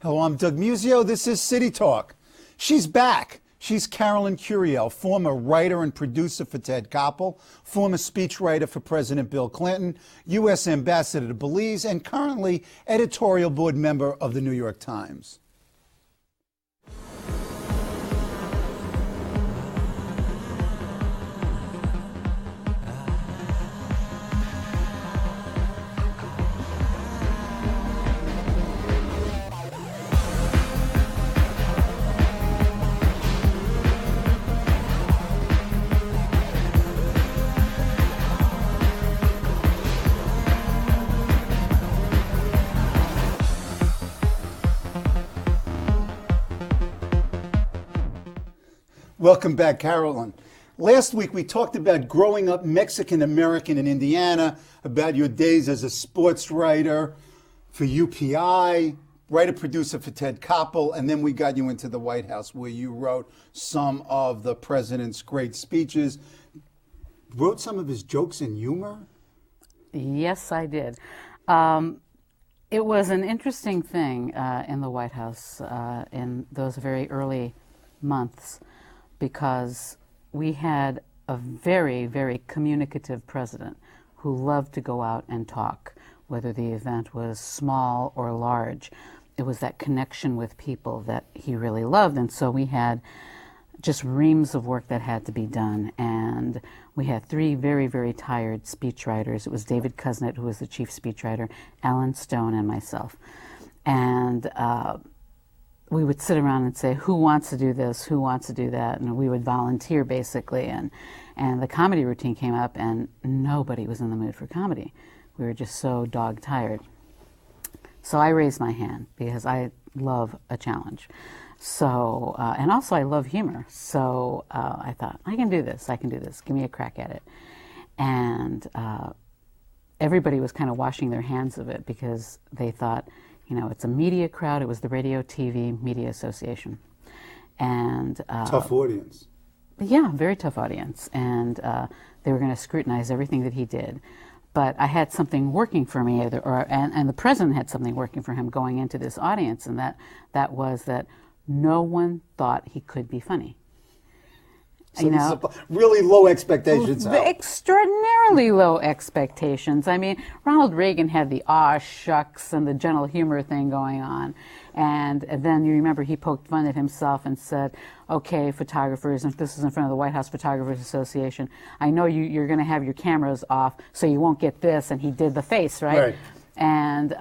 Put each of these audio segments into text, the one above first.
Hello, I'm Doug Muzzio. This is City Talk. She's back. She's Carolyn Curiel, former writer and producer for Ted Koppel, former speechwriter for President Bill Clinton, U.S. ambassador to Belize, and currently editorial board member of the New York Times. Welcome back, Carolyn. Last week we talked about growing up Mexican-American in Indiana, about your days as a sports writer for UPI, writer-producer for Ted Koppel, and then we got you into the White House where you wrote some of the president's great speeches. Wrote some of his jokes and humor? Yes, I did. It was an interesting thing in the White House in those very early months, because we had a very, very communicative president who loved to go out and talk, whether the event was small or large. It was that connection with people that he really loved, and so we had just reams of work that had to be done, and we had three very, very tired speechwriters. It was David Kuznets, who was the chief speechwriter, Alan Stone, and myself. And we would sit around and say, who wants to do this, who wants to do that, and we would volunteer basically, and the comedy routine came up and nobody was in the mood for comedy. We were just so dog tired. So I raised my hand because I love a challenge. So, and also I love humor. So I thought, I can do this, give me a crack at it. And everybody was kind of washing their hands of it because they thought, you know, it's a media crowd. It was the Radio TV Media Association. And tough audience. Yeah, very tough audience. And they were going to scrutinize everything that he did. But I had something working for me, and the president had something working for him going into this audience, and that was that no one thought he could be funny. So really low expectations. Extraordinarily low expectations. I mean, Ronald Reagan had the aw shucks and the gentle humor thing going on. And then you remember he poked fun at himself and said, okay, photographers, and this is in front of the White House Photographers Association, I know you're going to have your cameras off so you won't get this. And he did the face, right? And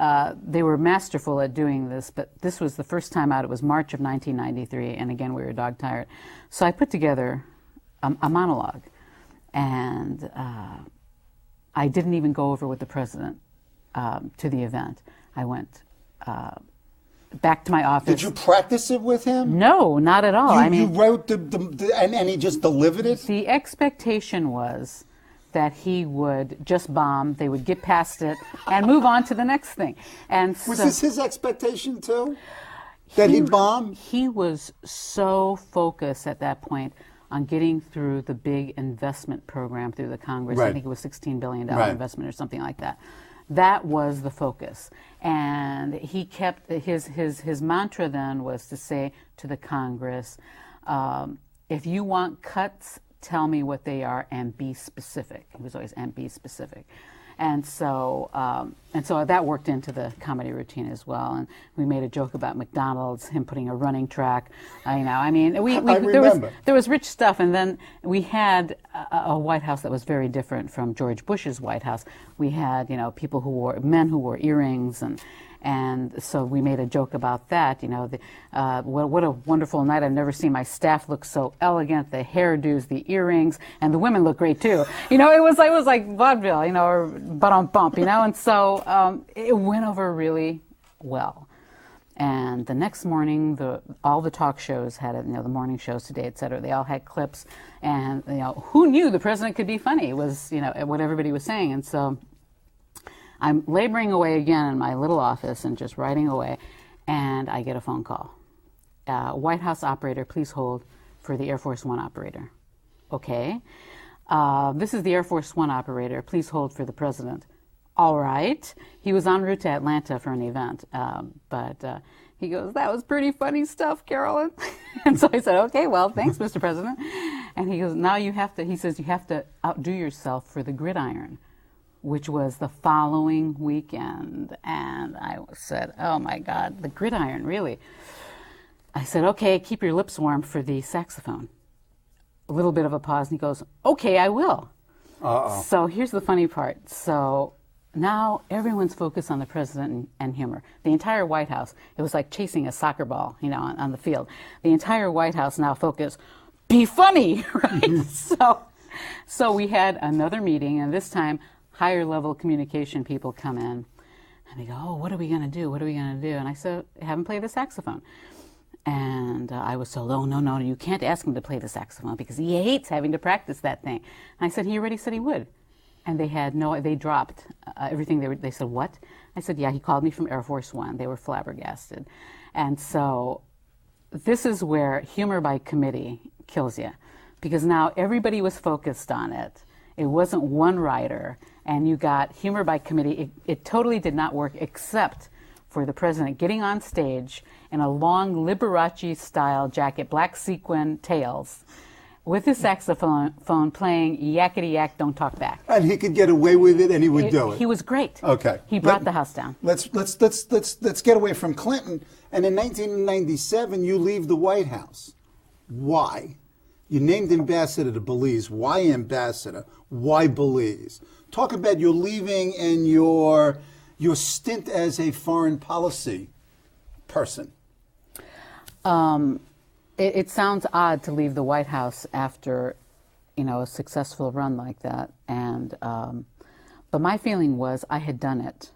they were masterful at doing this, but this was the first time out. It was March of 1993, and again, we were dog tired. So I put together a monologue, and I didn't even go over with the president to the event. I went back to my office. Did you practice it with him? No, not at all. You wrote and he just delivered it? The expectation was that he would just bomb, they would get past it, and move on to the next thing. And was this his expectation too? That he'd bomb? He was so focused at that point on getting through the big investment program through the Congress. Right. I think it was $16 billion investment or something like that. That was the focus. And he kept, his mantra then was to say to the Congress, if you want cuts, tell me what they are and be specific. He was always, and be specific. And so that worked into the comedy routine as well. And we made a joke about McDonald's, him putting a running track. There was rich stuff. And then we had a White House that was very different from George Bush's White House. We had, people men who wore earrings, and so we made a joke about that. What a wonderful night. I've never seen my staff look so elegant. The hairdos, the earrings, and the women look great too. It was like vaudeville, or bump, and so it went over really well. And the next morning, all the talk shows had it, the morning shows today, et cetera. They all had clips, and who knew the president could be funny? It was what everybody was saying, and so I'm laboring away again in my little office and just writing away, and I get a phone call. White House operator, please hold for the Air Force One operator. Okay. This is the Air Force One operator. Please hold for the president. All right. He was en route to Atlanta for an event, but He goes, "That was pretty funny stuff, Carolyn." And so I said, "Okay, well, thanks, Mr. President." And he goes, "Now you have to," he says, "you have to outdo yourself for the gridiron," which was the following weekend. And I said, "Oh my God, the gridiron, really?" I said, "Okay, keep your lips warm for the saxophone." A little bit of a pause, and he goes, "Okay, I will." Uh-oh. So here's the funny part. So now everyone's focused on the president and humor. The entire White House, it was like chasing a soccer ball, on the field. The entire White House now focused, be funny, right? So we had another meeting, and this time higher level communication people come in, and they go, "Oh, what are we going to do? What are we going to do?" And I said, "Have him play the saxophone." And I was told, "Oh, no, you can't ask him to play the saxophone because he hates having to practice that thing." And I said, "He already said he would." And they dropped everything. They said, "What?" I said, "Yeah, he called me from Air Force One." They were flabbergasted. And so this is where humor by committee kills you, because now everybody was focused on it. It wasn't one writer, and you got humor by committee. It totally did not work, except for the president getting on stage in a long Liberace-style jacket, black sequin tails, with his saxophone playing Yakety Yak, Don't Talk Back. And he could get away with it, and he would do it. He was great. Okay. He brought the house down. Let's get away from Clinton. And in 1997, you leave the White House. Why? You named ambassador to Belize. Why ambassador? Why Belize? Talk about your leaving and your stint as a foreign policy person. It sounds odd to leave the White House after, a successful run like that. And but my feeling was I had done it.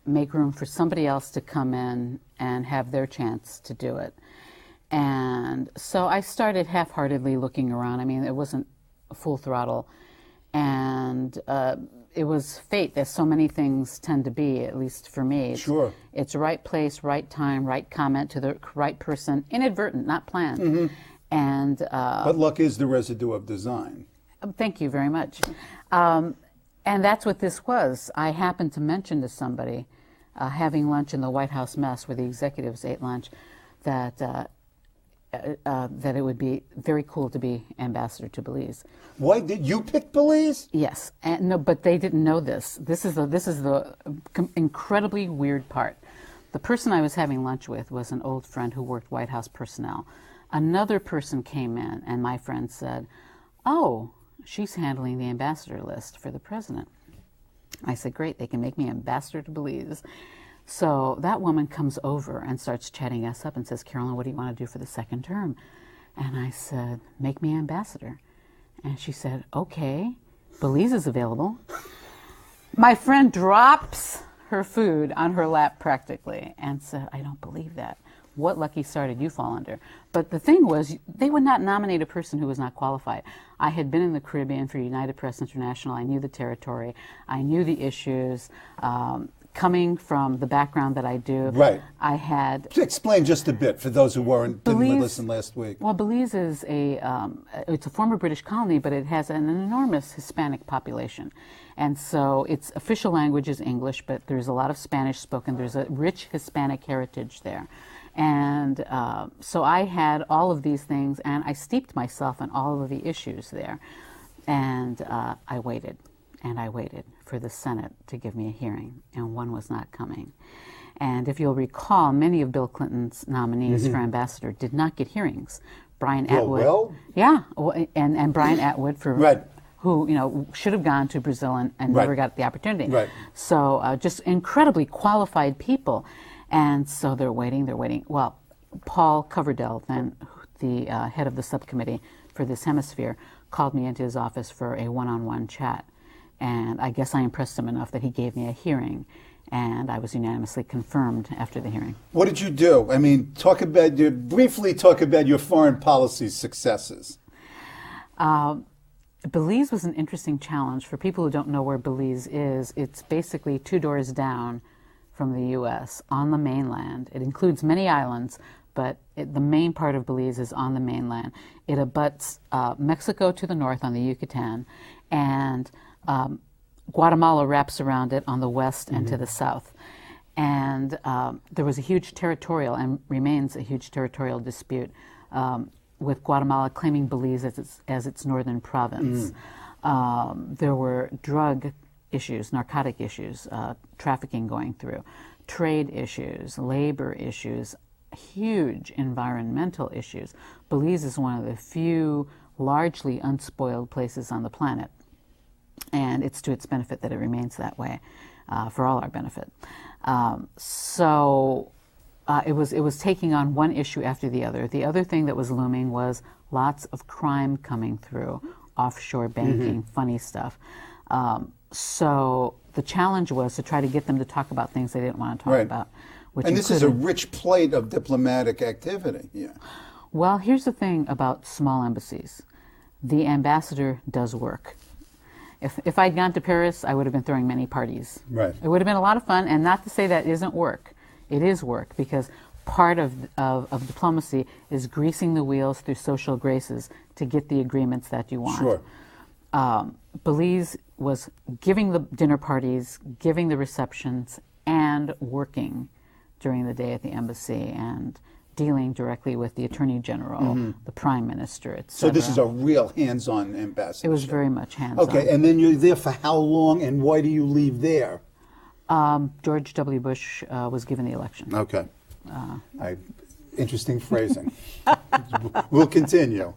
Make room for somebody else to come in and have their chance to do it. And so I started half-heartedly looking around. I mean, it wasn't full throttle. And it was fate, as so many things tend to be, at least for me. Sure. It's right place, right time, right comment to the right person, inadvertent, not planned. Mm-hmm. And but luck is the residue of design. Thank you very much. And that's what this was. I happened to mention to somebody, having lunch in the White House mess where the executives ate lunch, that it would be very cool to be ambassador to Belize. Why did you pick Belize? Yes, and no, but they didn't know this. This is the incredibly weird part. The person I was having lunch with was an old friend who worked White House personnel. Another person came in, and my friend said, "Oh, she's handling the ambassador list for the president." I said, "Great, they can make me ambassador to Belize." So that woman comes over and starts chatting us up and says, "Carolyn, what do you want to do for the second term?" And I said, "Make me ambassador." And she said, "Okay, Belize is available." My friend drops her food on her lap practically and said, "I don't believe that. What lucky star did you fall under?" But the thing was, they would not nominate a person who was not qualified. I had been in the Caribbean for United Press International. I knew the territory. I knew the issues. Coming from the background that I do, right. I had... Explain just a bit for those who didn't listen last week. Well, Belize is it's a former British colony, but it has an enormous Hispanic population. And so its official language is English, but there's a lot of Spanish spoken. There's a rich Hispanic heritage there. And so I had all of these things, and I steeped myself in all of the issues there. And I waited, and I waited for the Senate to give me a hearing, and one was not coming. And if you'll recall, many of Bill Clinton's nominees for ambassador did not get hearings. Brian Atwood, and Brian Atwood who should have gone to Brazil and never got the opportunity. Right. So just incredibly qualified people, and so they're waiting. Well, Paul Coverdell, then the head of the subcommittee for this hemisphere, called me into his office for a one-on-one chat. And I guess I impressed him enough that he gave me a hearing, and I was unanimously confirmed after the hearing. What did you do? I mean, briefly talk about your foreign policy successes. Belize was an interesting challenge. For people who don't know where Belize is, it's basically 2 doors down from the U.S. on the mainland. It includes many islands, but the main part of Belize is on the mainland. It abuts Mexico to the north on the Yucatan, and Guatemala wraps around it on the west and to the south. And there was a huge territorial, and remains a huge territorial dispute with Guatemala claiming Belize as its northern province. There were drug issues, narcotic issues, trafficking going through, trade issues, labor issues, huge environmental issues. Belize is one of the few largely unspoiled places on the planet, and it's to its benefit that it remains that way, for all our benefit. It was taking on one issue after the other. The other thing that was looming was lots of crime coming through, offshore banking, funny stuff. So the challenge was to try to get them to talk about things they didn't want to talk about. And this is a rich plate of diplomatic activity. Yeah. Well, here's the thing about small embassies. The ambassador does work. If I'd gone to Paris, I would have been throwing many parties. Right. It would have been a lot of fun, and not to say that isn't work. It is work, because part of diplomacy is greasing the wheels through social graces to get the agreements that you want. Sure. Belize was giving the dinner parties, giving the receptions, and working during the day at the embassy, and dealing directly with the Attorney General, the Prime Minister, etc. So this is a real hands-on ambassador. It was very much hands-on. Okay, and then you're there for how long, and why do you leave there? George W. Bush was given the election. Okay. Interesting phrasing. We'll continue.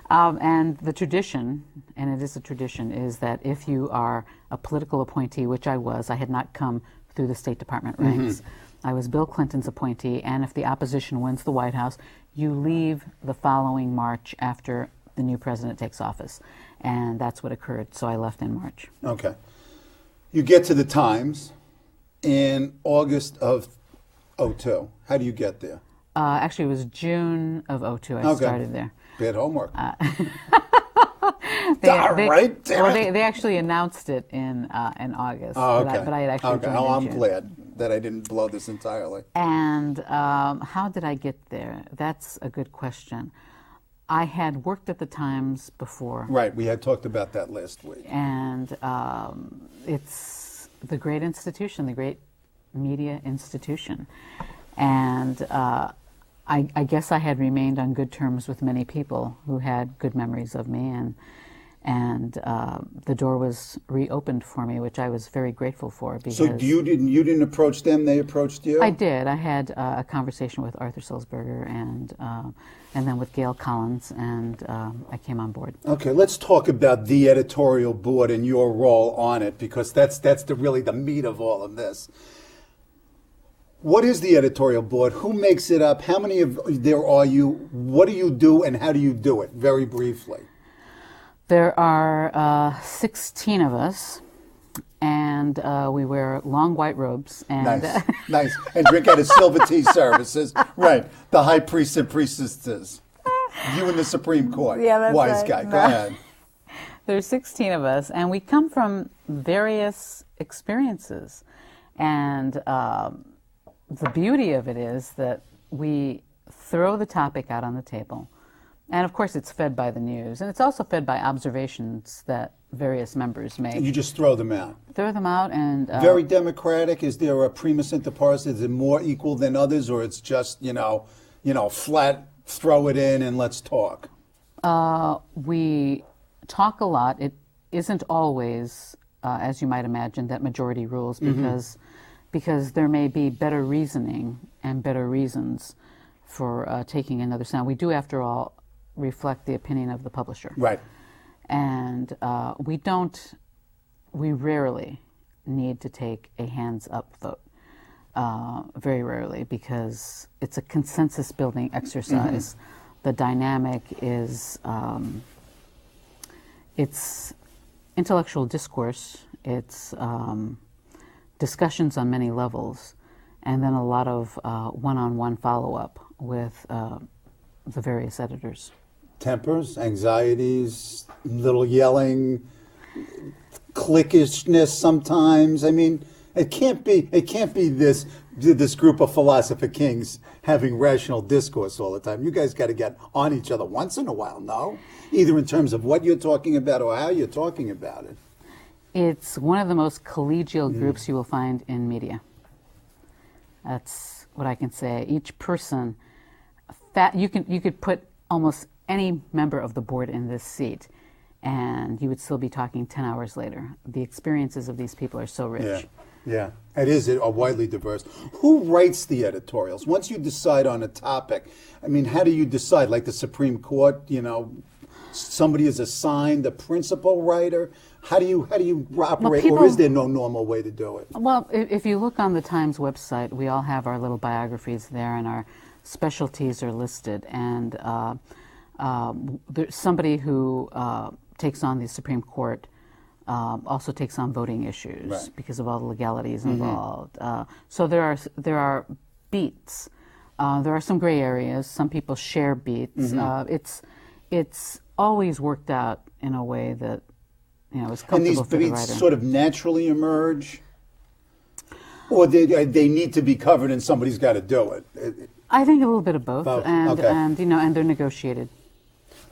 And the tradition, and it is a tradition, is that if you are a political appointee, which I was, I had not come through the State Department ranks. I was Bill Clinton's appointee, and if the opposition wins the White House, you leave the following March after the new president takes office. And that's what occurred, so I left in March. Okay. You get to the Times in August of 2002. How do you get there? Actually, it was June of 2002 I started there. Bad homework. They actually announced it in August. Oh, okay. But I had actually joined in I'm June. glad that I didn't blow this entirely. And how did I get there? That's a good question. I had worked at the Times before. Right, we had talked about that last week. And it's the great institution, the great media institution. And I guess I had remained on good terms with many people who had good memories of me, and the door was reopened for me, which I was very grateful for. Because so you didn't approach them; they approached you. I did. I had a conversation with Arthur Sulzberger and then with Gail Collins, and I came on board. Okay, let's talk about the editorial board and your role on it, because that's really the meat of all of this. What is the editorial board? Who makes it up? How many of there are you? What do you do, and how do you do it? Very briefly. There are 16 of us, and we wear long white robes. And nice. And drink out of silver tea services. Right. The high priests and priestesses. You in the Supreme Court. Yeah, that's Wise right. guy. Go ahead. There's 16 of us, and we come from various experiences. And the beauty of it is that we throw the topic out on the table. And of course, it's fed by the news, and it's also fed by observations that various members make. You just throw them out. Throw them out, and very democratic. Is there a primus inter pares? Is it more equal than others, or it's just flat? Throw it in and let's talk. We talk a lot. It isn't always, as you might imagine, that majority rules, because there may be better reasoning and better reasons for taking another stand. We do, after all, reflect the opinion of the publisher. Right. And we rarely need to take a hands-up vote. Very rarely, because it's a consensus-building exercise. The dynamic is, it's intellectual discourse, it's discussions on many levels, and then a lot of one-on-one follow-up with the various editors. Tempers, anxieties, little yelling, cliquishness sometimes. I mean, it can't be this group of philosopher kings having rational discourse all the time. You guys got to get on each other once in a while, no? Either in terms of what you're talking about or how you're talking about it. It's one of the most collegial groups you will find in media. That's what I can say. Each person, you could put almost any member of the board in this seat, and you would still be talking 10 hours later. The experiences of these people are so rich. Yeah, it is widely diverse. Who writes the editorials? Once you decide on a topic, I mean, how do you decide? Like the Supreme Court, somebody is assigned a principal writer. How do you operate, or is there no normal way to do it? Well, if you look on the Times website, we all have our little biographies there, and our specialties are listed. And there's somebody who takes on the Supreme Court also takes on voting issues because of all the legalities involved. So there are beats. There are some gray areas. Some people share beats. It's always worked out in a way that is comfortable for the writer. And these beats sort of naturally emerge, or they need to be covered and somebody's got to do it. I think a little bit of both, and they're negotiated.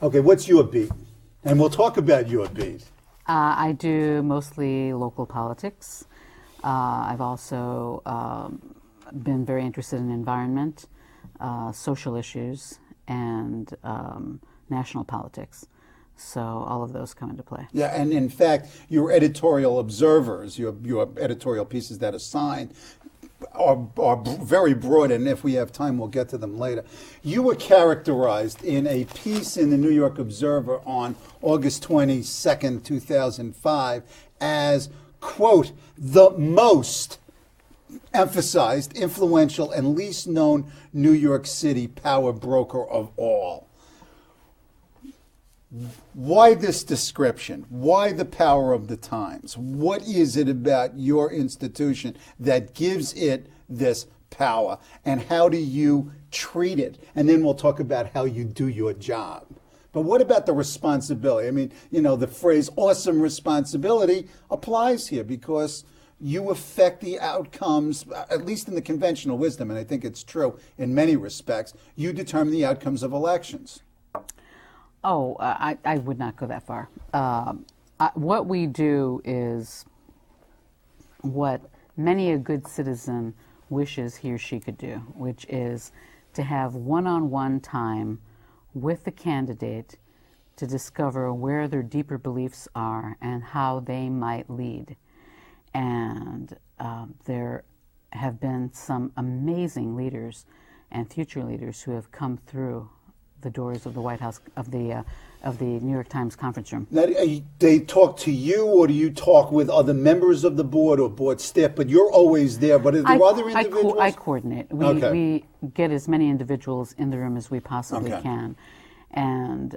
Okay, what's your beat? And we'll talk about your beat. I do mostly local politics. I've also been very interested in environment, social issues, and national politics. So all of those come into play. Yeah, and in fact, your editorial observers, your editorial pieces that are signed, are very broad, and if we have time, we'll get to them later. You were characterized in a piece in the New York Observer on August 22nd, 2005, as, quote, the most emphasized, influential, and least known New York City power broker of all. Why this description? Why the power of the Times? What is it about your institution that gives it this power? And how do you treat it? And then we'll talk about how you do your job. But what about the responsibility? I mean, the phrase awesome responsibility applies here because you affect the outcomes, at least in the conventional wisdom, and I think it's true in many respects. You determine the outcomes of elections. Oh, I would not go that far. What we do is what many a good citizen wishes he or she could do, which is to have one-on-one time with the candidate to discover where their deeper beliefs are and how they might lead. And there have been some amazing leaders and future leaders who have come through the doors of the White House, of the New York Times conference room. Now, they talk to you, or do you talk with other members of the board or board staff? But you're always there. But are there other individuals? I coordinate. We get as many individuals in the room as we possibly can, and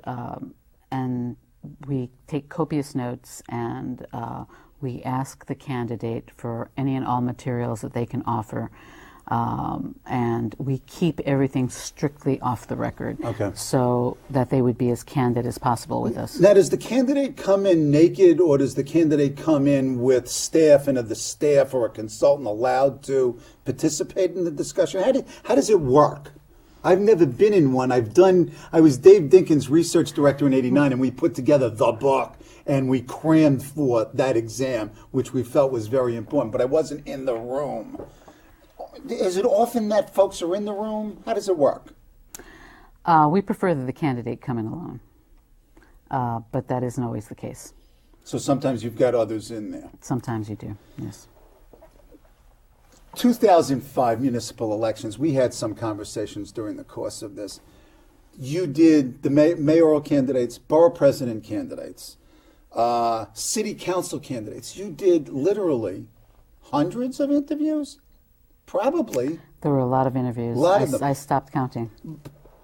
we take copious notes, and we ask the candidate for any and all materials that they can offer. And we keep everything strictly off the record so that they would be as candid as possible with us. Now, does the candidate come in naked, or does the candidate come in with staff, and are the staff or a consultant allowed to participate in the discussion? How does it work? I've never been in one. I was Dave Dinkins' research director in '89, and we put together the book, and we crammed for that exam, which we felt was very important, but I wasn't in the room. Is it often that folks are in the room? How does it work? We prefer that the candidate come in alone, but that isn't always the case. So sometimes you've got others in there. Sometimes you do, yes. 2005 municipal elections, we had some conversations during the course of this. You did the mayoral candidates, borough president candidates, city council candidates. You did literally hundreds of interviews? Probably. There were a lot of interviews. I stopped counting.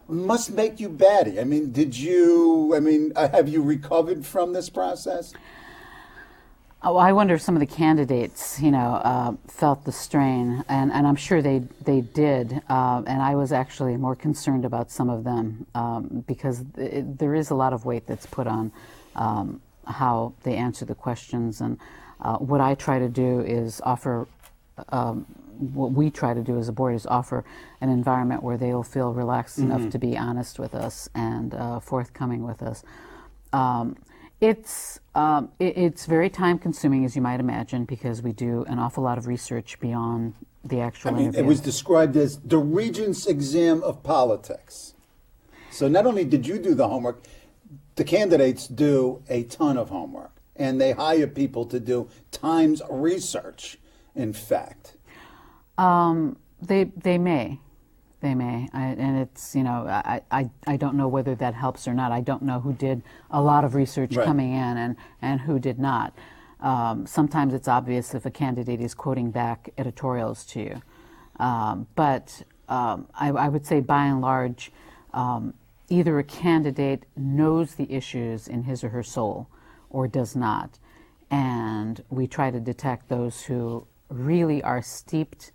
Must make you batty. I mean, have you recovered from this process? Oh, I wonder if some of the candidates, felt the strain, and I'm sure they did. And I was actually more concerned about some of them because there is a lot of weight that's put on how they answer the questions. And what I try to do is offer. What we try to do as a board is offer an environment where they'll feel relaxed enough to be honest with us and forthcoming with us. It's very time consuming, as you might imagine, because we do an awful lot of research beyond the actual I mean, interview. it was described as the Regents exam of politics. So not only did you do the homework, the candidates do a ton of homework, and they hire people to do Times research, in fact. They may. And it's, I don't know whether that helps or not. I don't know who did a lot of research coming in and who did not. Sometimes it's obvious if a candidate is quoting back editorials to you. But I would say by and large, either a candidate knows the issues in his or her soul or does not. And we try to detect those who really are steeped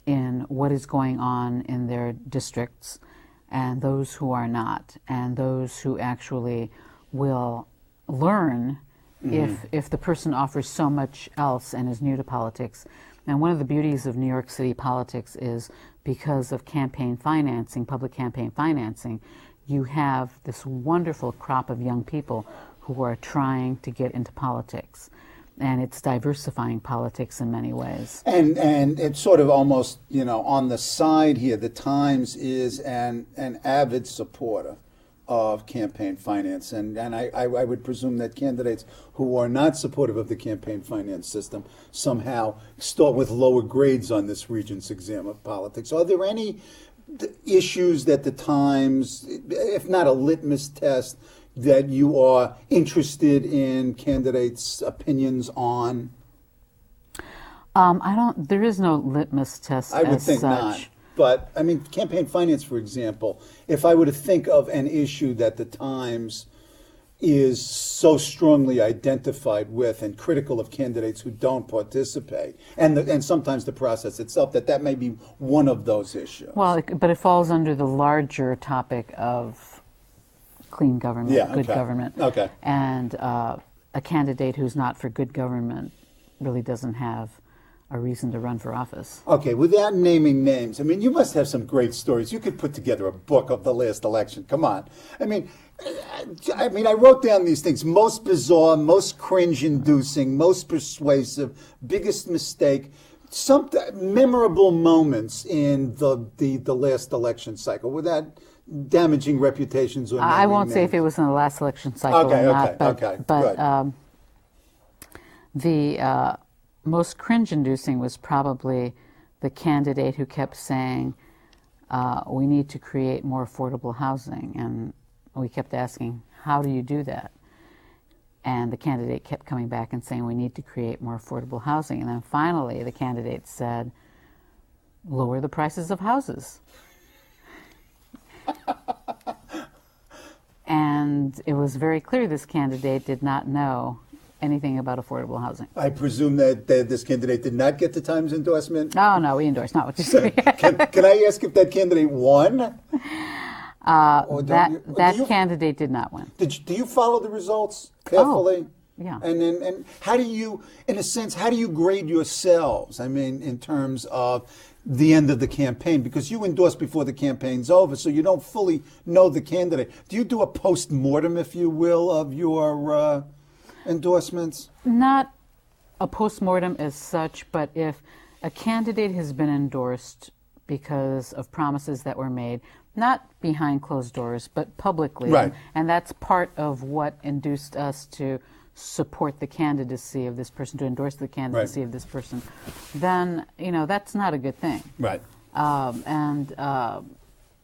in what is going on in their districts, and those who are not, and those who actually will learn if the person offers so much else and is new to politics. And one of the beauties of New York City politics is because of campaign financing, public campaign financing, you have this wonderful crop of young people who are trying to get into politics. And it's diversifying politics in many ways. And it's sort of almost, on the side here, the Times is an avid supporter of campaign finance. And I would presume that candidates who are not supportive of the campaign finance system somehow start with lower grades on this Regents exam of politics. Are there any issues that the Times, if not a litmus test, that you are interested in candidates' opinions on? There is no litmus test I would as think such. not. But, I mean, campaign finance, for example, if I were to think of an issue that the Times is so strongly identified with and critical of candidates who don't participate, and sometimes the process itself, that may be one of those issues. Well, but it falls under the larger topic of clean government, good government. Okay. And a candidate who's not for good government really doesn't have a reason to run for office. Okay, without naming names, I mean, you must have some great stories. You could put together a book of the last election. Come on. I mean, I wrote down these things: most bizarre, most cringe-inducing, most persuasive, biggest mistake, some memorable moments in the last election cycle. Without damaging reputations or I won't names. say if it was in the last election cycle or not, but the most cringe-inducing was probably the candidate who kept saying, we need to create more affordable housing. And we kept asking, how do you do that? And the candidate kept coming back and saying, we need to create more affordable housing. And then finally, the candidate said, lower the prices of houses. And it was very clear this candidate did not know anything about affordable housing. I presume that this candidate did not get the Times endorsement? Oh, no, we endorsed, not what you say. Can I ask if that candidate won? That candidate did not win. Do you follow the results carefully? Oh, yeah. And how do you, in a sense, how do you grade yourselves? I mean, in terms of the end of the campaign, because you endorse before the campaign's over, so you don't fully know the candidate. Do you do a post-mortem, if you will, of your endorsements? Not a post-mortem as such, but if a candidate has been endorsed because of promises that were made, not behind closed doors, but publicly, right. And that's part of what induced us to support the candidacy of this person, to endorse the candidacy of this person, then, that's not a good thing. Right.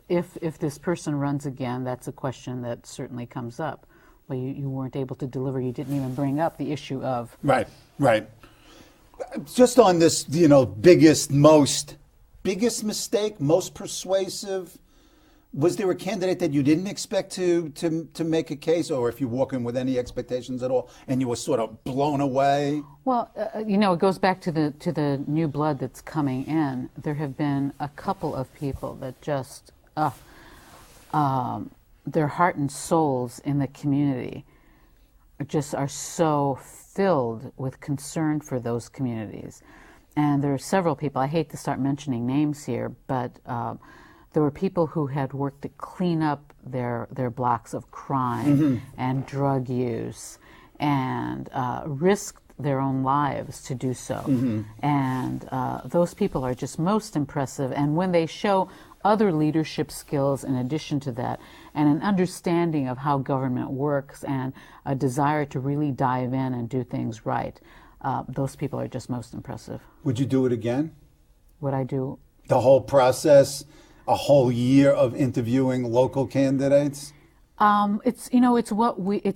If this person runs again, that's a question that certainly comes up. Well, you weren't able to deliver. You didn't even bring up the issue of... Right. Just on this, biggest mistake, most persuasive, was there a candidate that you didn't expect to make a case, or if you walk in with any expectations at all, and you were sort of blown away? Well, it goes back to the new blood that's coming in. There have been a couple of people that just, their heart and souls in the community just are so filled with concern for those communities. And there are several people, I hate to start mentioning names here, but there were people who had worked to clean up their blocks of crime and drug use, and risked their own lives to do so. And those people are just most impressive. And when they show other leadership skills in addition to that, and an understanding of how government works, and a desire to really dive in and do things right, those people are just most impressive. Would you do it again? Would I do? The whole process, a whole year of interviewing local candidates? It's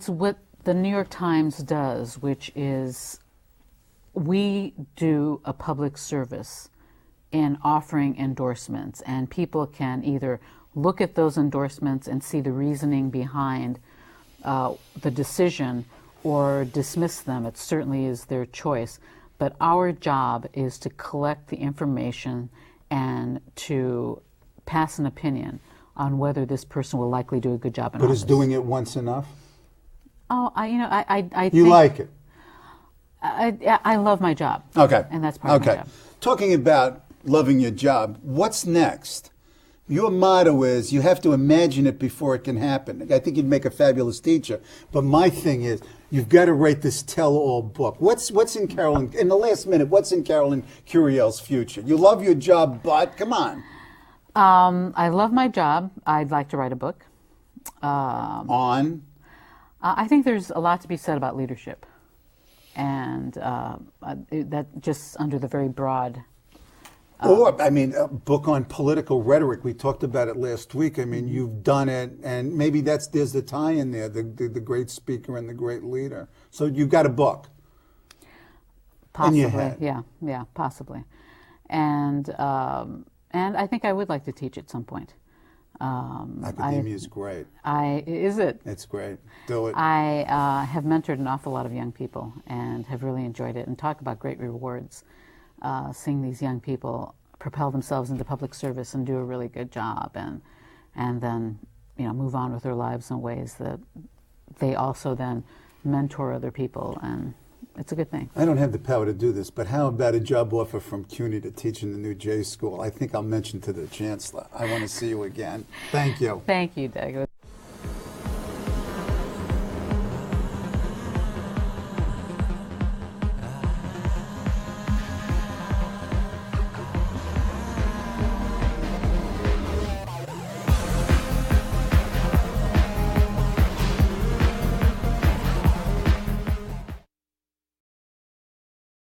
what the New York Times does, which is we do a public service in offering endorsements, and people can either look at those endorsements and see the reasoning behind the decision or dismiss them. It certainly is their choice. But our job is to collect the information and to pass an opinion on whether this person will likely do a good job in office. But is doing it once enough? Oh, I You think like it? I love my job. Okay. And that's part of my job. Talking about loving your job, what's next? Your motto is you have to imagine it before it can happen. I think you'd make a fabulous teacher. But my thing is you've got to write this tell-all book. What's in Carolyn, in the last minute, what's in Carolyn Curiel's future? You love your job, but come on. I love my job. I'd like to write a book. On? I think there's a lot to be said about leadership. And that just under the very broad... Or, I mean, a book on political rhetoric. We talked about it last week. I mean, you've done it, and maybe there's the tie in there, the great speaker and the great leader. So you've got a book. Possibly, in your head. yeah, possibly. And I think I would like to teach at some point. Academia is great. Is it? It's great. Do it. I have mentored an awful lot of young people and have really enjoyed it, and talk about great rewards. Seeing these young people propel themselves into public service and do a really good job, and then move on with their lives in ways that they also then mentor other people, and it's a good thing. I don't have the power to do this, but how about a job offer from CUNY to teach in the new J School? I think I'll mention to the Chancellor. I want to see you again. Thank you. Thank you, Doug.